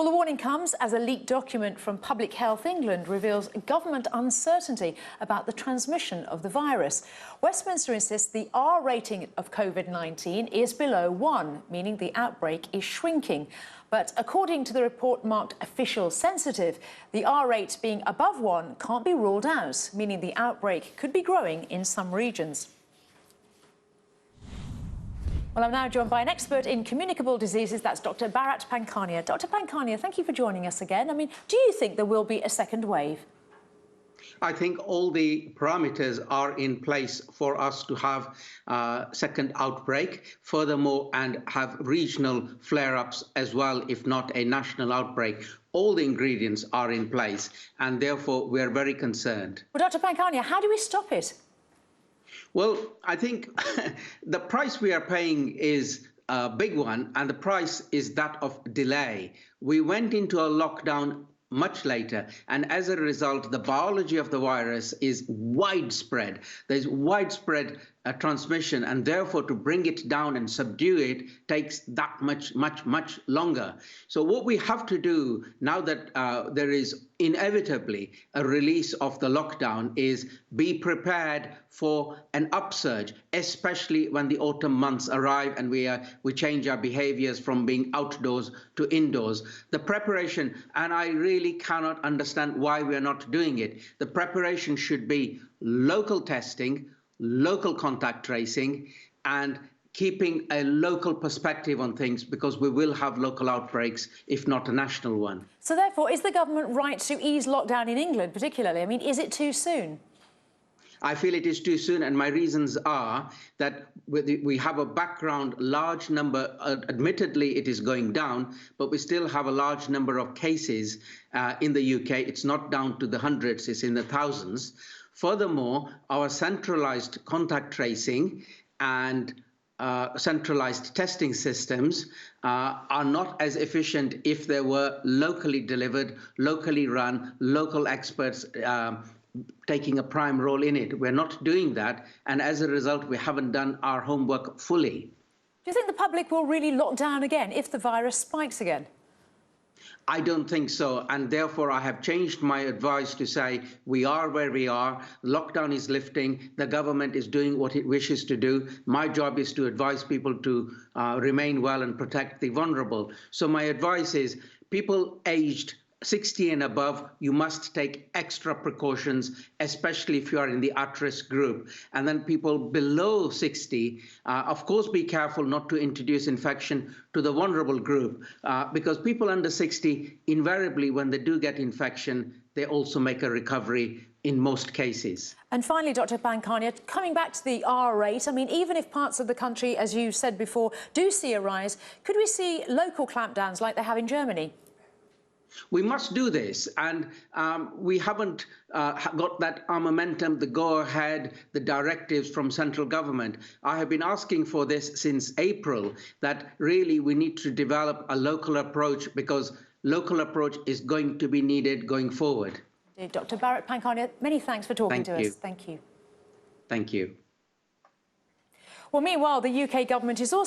Well, the warning comes as a leaked document from Public Health England reveals government uncertainty about the transmission of the virus. Westminster insists the R rating of COVID-19 is below 1, meaning the outbreak is shrinking. But according to the report marked official sensitive, the R rate being above 1 can't be ruled out, meaning the outbreak could be growing in some regions. Well, I'm now joined by an expert in communicable diseases. That's Dr. Bharat Pankhania. Dr. Pankhania, thank you for joining us again. I mean, do you think there will be a second wave? I think all the parameters are in place for us to have a second outbreak, furthermore, and have regional flare-ups as well, if not a national outbreak. All the ingredients are in place, and therefore we are very concerned. Well, Dr. Pankhania, how do we stop it? Well, I think the price we are paying is a big one, and the price is that of delay. We went into a lockdown much later, and as a result, the biology of the virus is widespread. There's widespread transmission, and therefore to bring it down and subdue it takes that much longer. So what we have to do now that there is inevitably a release of the lockdown is be prepared for an upsurge, especially when the autumn months arrive and we change our behaviors from being outdoors to indoors. The preparation, and I really cannot understand why we are not doing it. The preparation should be local testing, local contact tracing, and keeping a local perspective on things, because we will have local outbreaks, if not a national one. So therefore, is the government right to ease lockdown in England particularly? I mean, is it too soon? I feel it is too soon, and my reasons are that we have a background large number, admittedly it is going down, but we still have a large number of cases in the UK. It's not down to the hundreds, it's in the thousands. Furthermore, our centralized contact tracing and centralized testing systems are not as efficient if they were locally delivered, locally run, local experts taking a prime role in it. We're not doing that, and as a result, we haven't done our homework fully. Do you think the public will really lock down again if the virus spikes again? I don't think so, and therefore I have changed my advice to say we are where we are, lockdown is lifting, the government is doing what it wishes to do. My job is to advise people to remain well and protect the vulnerable. So my advice is people aged 60 and above, you must take extra precautions, especially if you are in the at-risk group. And then people below 60, of course, be careful not to introduce infection to the vulnerable group, because people under 60, invariably, when they do get infection, they also make a recovery in most cases. And finally, Dr. Pankhania, coming back to the R rate, I mean, even if parts of the country, as you said before, do see a rise, could we see local clampdowns like they have in Germany? We must do this, and we haven't got that momentum, the go-ahead, the directives from central government. I have been asking for this since April, that really we need to develop a local approach, because local approach is going to be needed going forward. Indeed. Dr. Bharat Pankhania, many thanks for talking to us. Thank you. Thank you. Well, meanwhile, the UK government is also